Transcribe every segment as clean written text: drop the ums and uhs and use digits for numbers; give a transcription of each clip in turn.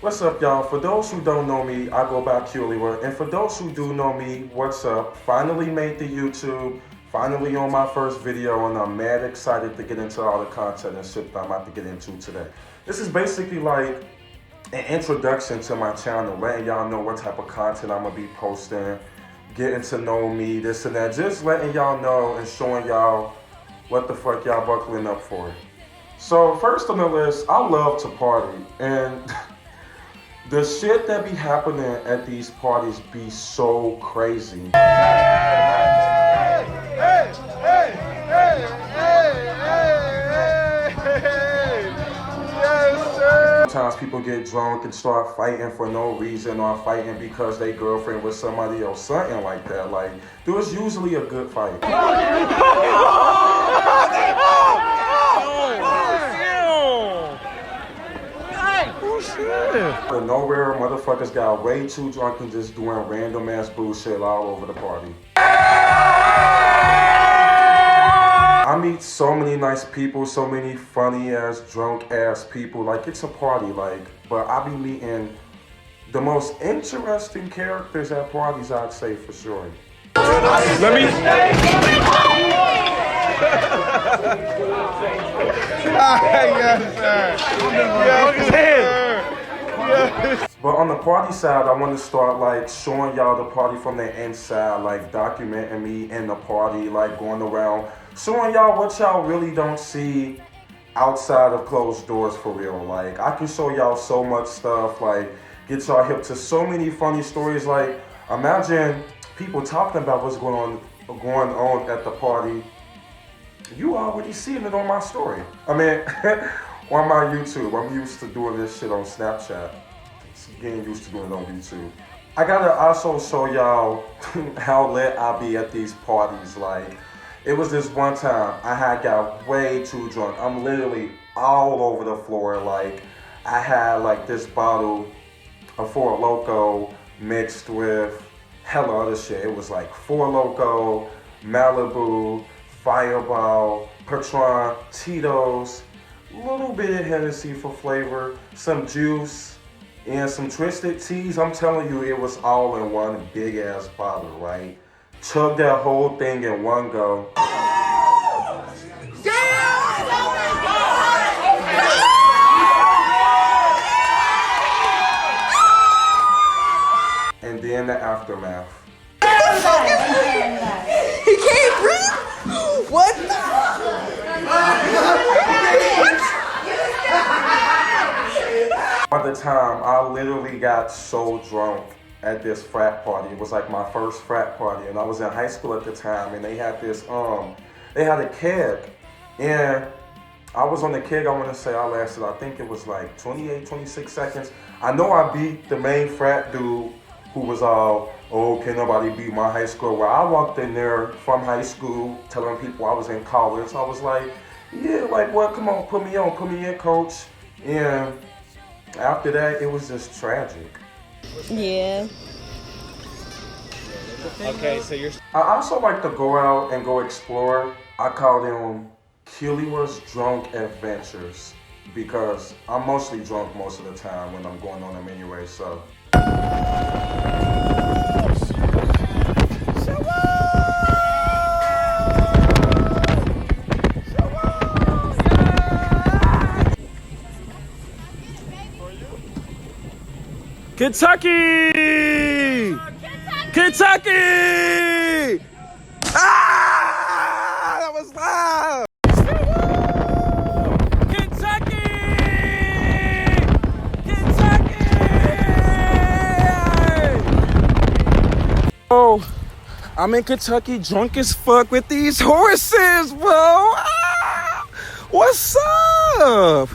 What's up, y'all? For those who don't know me, I go by Culiwa. And for those who do know me, what's up? Finally made the YouTube, finally on my first video, and I'm mad excited to get into all the content and shit that I'm about to get into today. This is basically like an introduction to my channel, letting y'all know what type of content I'm gonna be posting, getting to know me, this and that, just letting y'all know and showing y'all what the fuck y'all buckling up for. So first on the list, I love to party, and the shit that be happening at these parties be so crazy. Sometimes people get drunk and start fighting for no reason, or fighting because they girlfriend with somebody else, something like that. Like, there's usually a good fight. Out of nowhere, motherfuckers got way too drunk and just doing random ass bullshit all over the party. I meet so many nice people, so many funny ass, drunk ass people. Like, it's a party, like, but I be meeting the most interesting characters at parties, I'd say, for sure. Let me. Yes, sir. Yes, sir. But on the party side, I want to start like showing y'all the party from the inside, like documenting me in the party, like going around, showing y'all what y'all really don't see outside of closed doors for real. Like, I can show y'all so much stuff, like get y'all hip to so many funny stories. Like, imagine people talking about what's going on at the party. You already seeing it on my story. I mean, on my YouTube. I'm used to doing this shit on Snapchat. Getting used to doing it on YouTube. I gotta also show y'all how lit I be at these parties. Like, it was this one time I had got way too drunk. I'm literally all over the floor. Like, I had like this bottle of Four Loko mixed with hella other shit. It was like Four Loko, Malibu, Fireball, Patron, Tito's, a little bit of Hennessy for flavor, some juice, and some Twisted Teas. I'm telling you, it was all in one big ass bottle, right? Chugged that whole thing in one go. And then the aftermath. He can't breathe? What the? By the time, I literally got so drunk at this frat party. It was like my first frat party, and I was in high school at the time, and they had this, they had a keg, and I was on the keg. I want to say I lasted, I think it was like 28, 26 seconds. I know I beat the main frat dude who was all, oh, can nobody beat my high school? Well, I walked in there from high school telling people I was in college. I was like, yeah, like what, come on, put me in, coach. And after that, it was just tragic. Yeah. Okay, so you're. I also like to go out and go explore. I call them Culiwa's drunk adventures because I'm mostly drunk most of the time when I'm going on them anyway, so. Kentucky! Kentucky! Ah! That was loud! Kentucky! Kentucky! Oh, I'm in Kentucky, drunk as fuck with these horses, bro. Ah! What's up?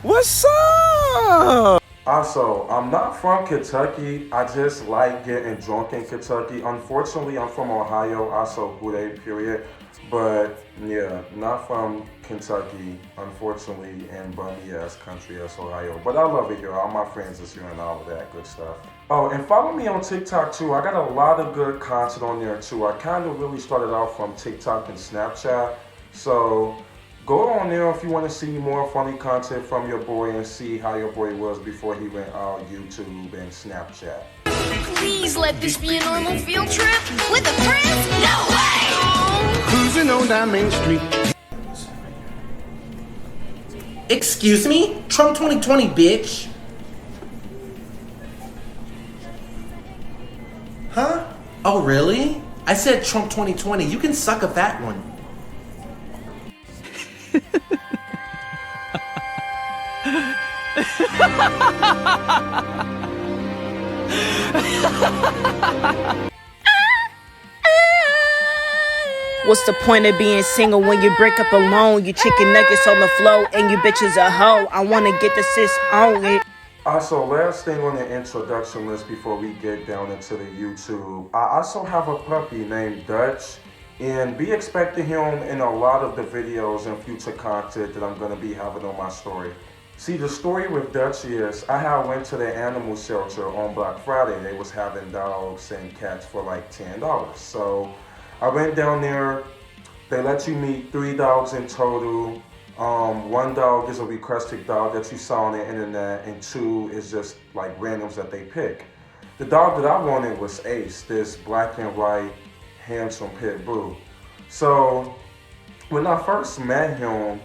What's up? Also, I'm not from Kentucky. I just like getting drunk in Kentucky. Unfortunately, I'm from Ohio, also Houday, period. But yeah, not from Kentucky, unfortunately, in bummy ass country as Ohio. But I love it here. All my friends is here and all of that good stuff. Oh, and follow me on TikTok too. I got a lot of good content on there too. I kind of really started off from TikTok and Snapchat. So go on there know if you want to see more funny content from your boy and see how your boy was before he went on YouTube and Snapchat. Please let this be a normal field trip with a friend? No way! Cruising on down Main Street. Excuse me? Trump 2020, bitch. Huh? Oh, really? I said Trump 2020. You can suck a fat one. What's the point of being single when you break up alone? You chicken nuggets on the floor and you bitches a hoe. I wanna get the sis on it. Also, last thing on the introduction list before we get down into the YouTube, I also have a puppy named Dutch, and be expecting him in a lot of the videos and future content that I'm gonna be having on my story. See, the story with Dutch is, I had went to the animal shelter on Black Friday. They was having dogs and cats for like $10. So I went down there. They let you meet 3 dogs in total. 1 dog is a requested dog that you saw on the internet, and 2 is just like randoms that they pick. The dog that I wanted was Ace, this black and white handsome pit bull. So when I first met him,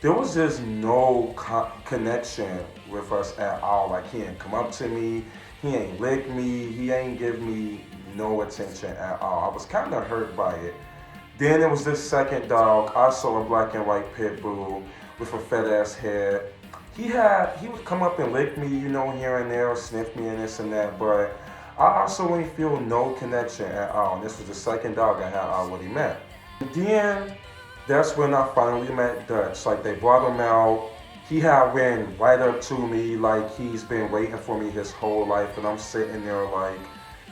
there was just no connection with us at all. Like, he ain't come up to me, he ain't lick me, he ain't give me no attention at all. I was kind of hurt by it. Then there was this second dog, also a black and white pit bull with a fat ass head. He would come up and lick me, you know, here and there, sniff me and this and that, but I also ain't feel no connection at all. And this was the second dog I had already met. And then that's when I finally met Dutch. Like, they brought him out. He had ran right up to me like he's been waiting for me his whole life, and I'm sitting there like,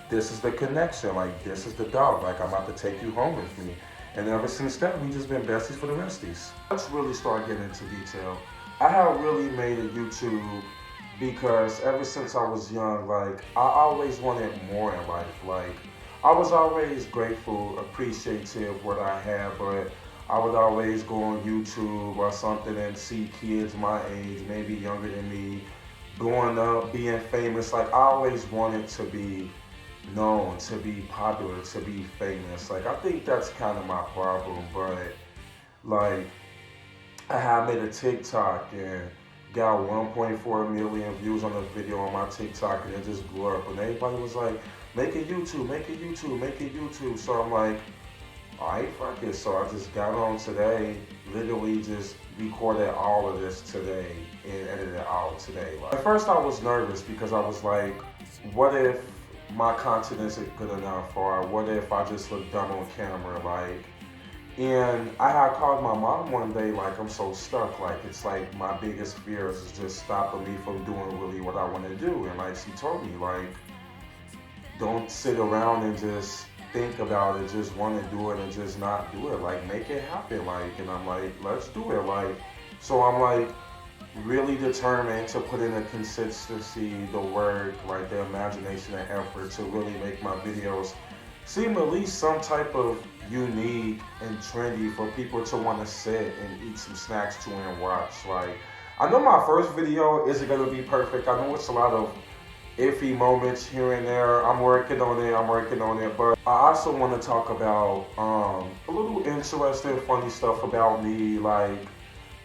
this is the connection, like this is the dog, like I'm about to take you home with me. And ever since that, we just been besties for the resties. Let's really start getting into detail. I have really made a YouTube because ever since I was young, like I always wanted more in life. Like I was always grateful, appreciative what I had, but I would always go on YouTube or something and see kids my age, maybe younger than me, growing up, being famous. Like I always wanted to be known, to be popular, to be famous. Like I think that's kind of my problem, but like I had made a TikTok and got 1.4 million views on the video on my TikTok, and it just blew up, and everybody was like, make a YouTube, make a YouTube, make a YouTube. So I'm like, alright, fuck it. So I just got on today, literally just recorded all of this today and edited it all today. Like, at first I was nervous because I was like, what if my content isn't good enough, or what if I just look dumb on camera, like. And I had called my mom one day, like, I'm so stuck, like, it's like my biggest fear is just stopping me from doing really what I want to do. And like, she told me, like, don't sit around and just think about it, just want to do it and just not do it, like, make it happen, like. And I'm like, let's do it, like. So I'm like really determined to put in the consistency, the work, like the imagination and effort to really make my videos seem at least some type of unique and trendy for people to want to sit and eat some snacks to and watch. Like, I know my first video isn't going to be perfect. I know it's a lot of iffy moments here and there. I'm working on it, but I also want to talk about a little interesting, funny stuff about me. Like,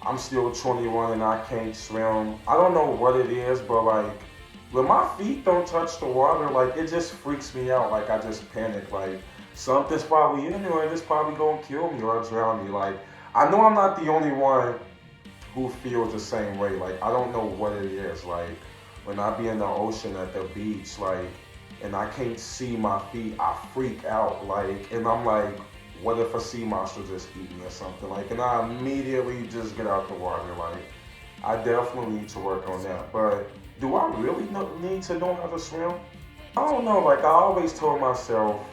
I'm still 21 and I can't swim. I don't know what it is, but like, when my feet don't touch the water, like, it just freaks me out. Like, I just panic. Like, something's probably in there and it's probably gonna kill me or drown me. Like, I know I'm not the only one who feels the same way. Like, I don't know what it is. Like, when I be in the ocean at the beach, like, and I can't see my feet, I freak out. Like, and I'm like, what if a sea monster just eat me or something? Like, and I immediately just get out the water. Like, I definitely need to work on that. But do I really need to know how to swim? I don't know. Like, I always told myself,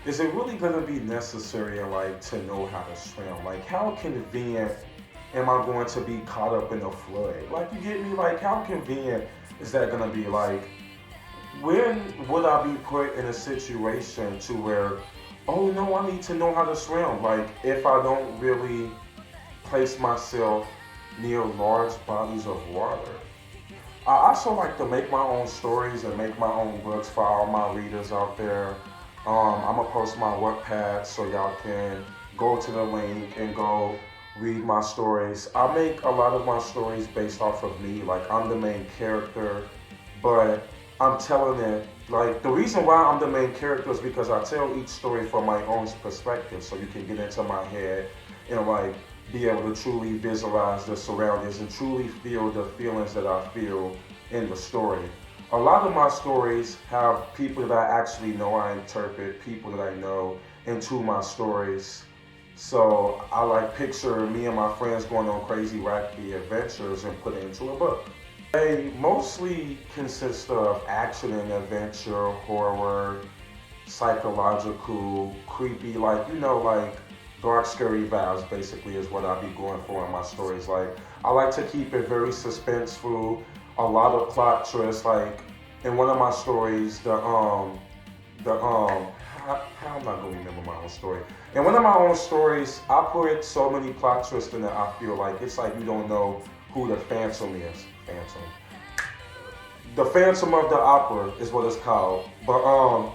is it really gonna be necessary, like, to know how to swim? Like, how convenient am I going to be caught up in a flood? Like, you get me? Like, how convenient is that gonna be? Like, when would I be put in a situation to where, oh no, I need to know how to swim? Like, if I don't really place myself near large bodies of water. I also like to make my own stories and make my own books for all my readers out there. I'm gonna post my Wattpad so y'all can go to the link and go read my stories. I make a lot of my stories based off of me, like I'm the main character, but I'm telling it, like the reason why I'm the main character is because I tell each story from my own perspective, so you can get into my head and like be able to truly visualize the surroundings and truly feel the feelings that I feel in the story. A lot of my stories have people that I actually know. I interpret people that I know into my stories. So I like picture me and my friends going on crazy wacky adventures and put it into a book. They mostly consist of action and adventure, horror, psychological, creepy, like, you know, like dark, scary vibes basically is what I be going for in my stories. Like, I like to keep it very suspenseful, a lot of plot twists. Like, in one of my stories, how am I gonna remember my own story? In one of my own stories, I put so many plot twists in it, I feel like it's like you don't know who the Phantom is. The Phantom of the Opera is what it's called. But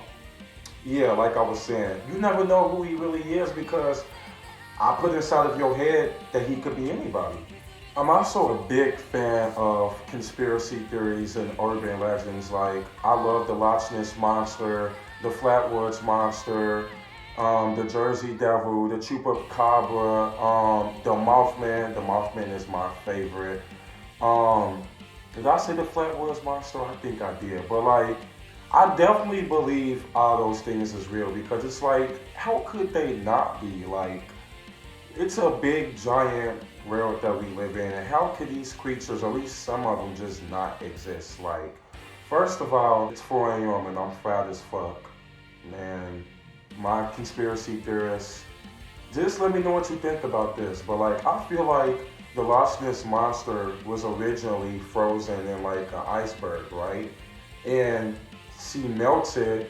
yeah, like I was saying, you never know who he really is because I put inside of your head that he could be anybody. I'm also a big fan of conspiracy theories and urban legends. Like, I love the Loch Ness Monster, the Flatwoods Monster, the Jersey Devil, the Chupacabra, the Mothman. The Mothman is my favorite. Did I say the Flatwoods Monster? I think I did. But like, I definitely believe all those things is real because it's like, how could they not be? Like, it's a big, giant world that we live in, and how could these creatures, or at least some of them, just not exist? Like, first of all, it's 4 a.m. and I'm fat as fuck. Man, my conspiracy theorists, just let me know what you think about this. But like, I feel like the Loch Ness Monster was originally frozen in like an iceberg, right? And she melted,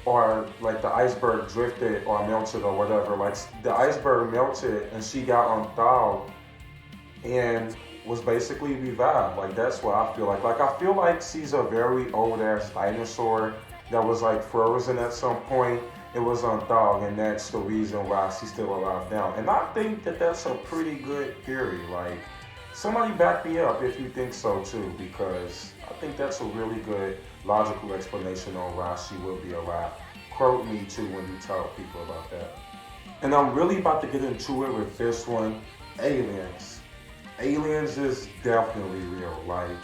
or like the iceberg drifted or melted or whatever. Like the iceberg melted and she got unthawed and was basically revived. Like, that's what I feel like. Like, I feel like she's a very old ass dinosaur that was like frozen at some point. It was unthawed, and that's the reason why she's still alive now. And I think that that's a pretty good theory. Like, somebody back me up if you think so too, because I think that's a really good logical explanation on why she will be alive. Quote me too when you tell people about that. And I'm really about to get into it with this one, aliens. Aliens is definitely real. Like,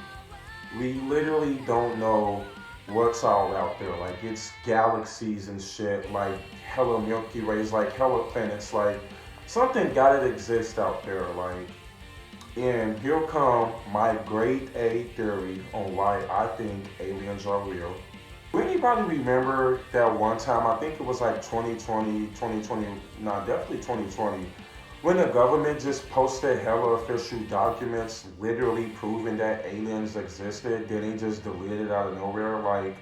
we literally don't know what's all out there. Like, it's galaxies and shit, like hella Milky Ways, like hella planets, like something gotta exist out there. Like, and here come my grade A theory on why I think aliens are real. Do anybody remember that one time, I think it was like 2020, definitely 2020, when the government just posted hella official documents literally proving that aliens existed, then they just deleted it out of nowhere? Like,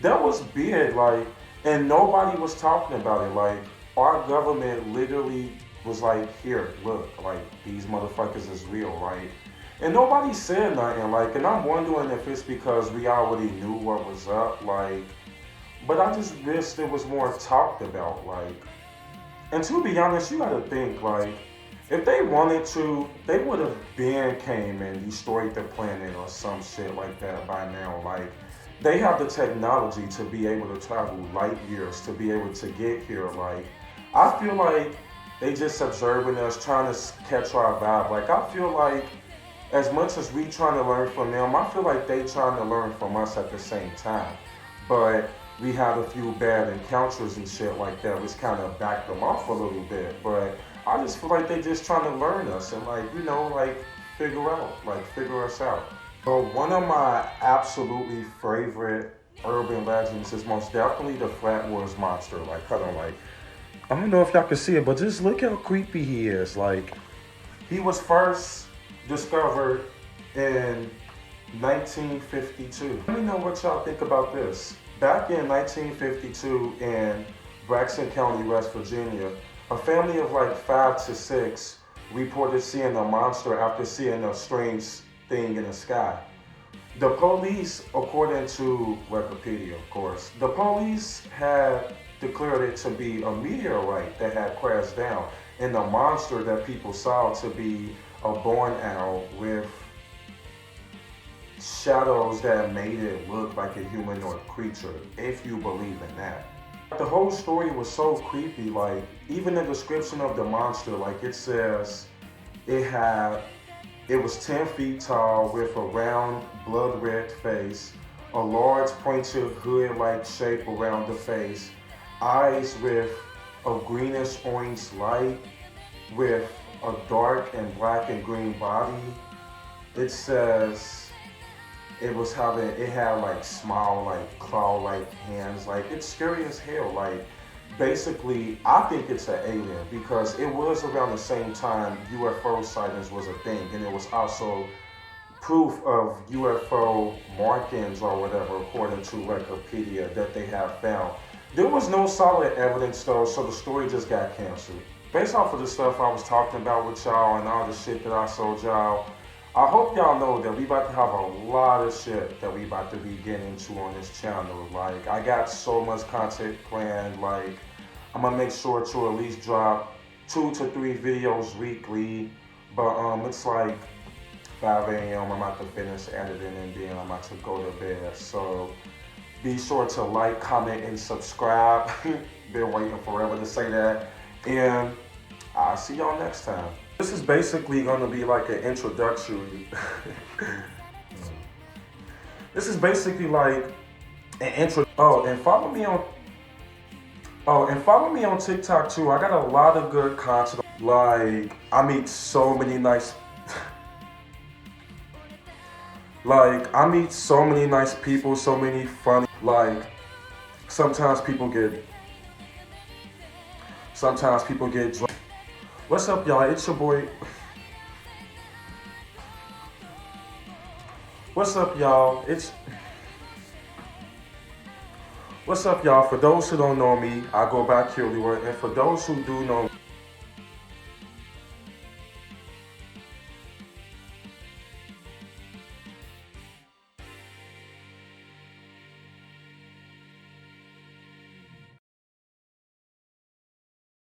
that was big, like, and nobody was talking about it. Like, our government literally was like, here, look, like, these motherfuckers is real, right? And nobody said nothing, like, and I'm wondering if it's because we already knew what was up, like, but I just wish there was more talked about, like. And to be honest, you gotta think, like, if they wanted to, they would have came and destroyed the planet or some shit like that by now. Like, they have the technology to be able to travel light years to be able to get here. Like, I feel like they just observing us, trying to catch our vibe. Like, I feel like as much as we trying to learn from them, I feel like they trying to learn from us at the same time. But we had a few bad encounters and shit like that, which kind of backed them off a little bit. But I just feel like they just trying to learn us and, like, you know, like, figure us out. But one of my absolutely favorite urban legends is most definitely the Flatwoods Monster. Like, hold on, like, I don't know if y'all can see it, but just look how creepy he is. Like, he was first discovered in 1952. Let me know what y'all think about this. Back in 1952 in Braxton County, West Virginia, a family of like 5 to 6 reported seeing a monster after seeing a strange thing in the sky. The police, according to Wikipedia, of course, the police had declared it to be a meteorite that had crashed down, and the monster that people saw to be a barn owl with shadows that made it look like a humanoid creature, if you believe in that. The whole story was so creepy, like, even the description of the monster, like, it says it was 10 feet tall with a round, blood-red face, a large pointed hood-like shape around the face, eyes with a greenish-orange light, with a dark and black and green body. It says it had like small, like claw-like hands. Like, it's scary as hell. Like, basically, I think it's an alien because it was around the same time UFO sightings was a thing, and it was also proof of UFO markings or whatever, according to Wikipedia, that they have found. There was no solid evidence though, so the story just got canceled. Based off of the stuff I was talking about with y'all and all the shit that I sold y'all, I hope y'all know that we about to have a lot of shit that we about to be getting into on this channel. Like, I got so much content planned. Like, I'm gonna make sure to at least drop 2 to 3 videos weekly. But it's like 5 a.m. I'm about to finish editing and then I'm about to go to bed. So be sure to like, comment, and subscribe. Been waiting forever to say that. And I'll see y'all next time. This is basically gonna be like an introductory. This is basically like an intro. And follow me on TikTok too. I got a lot of good content. Like, I meet so many nice people, so many funny, like, sometimes people get drunk. What's up, y'all? It's your boy. What's up, y'all? What's up, y'all? For those who don't know me, I go by Curly Word, and for those who do know me,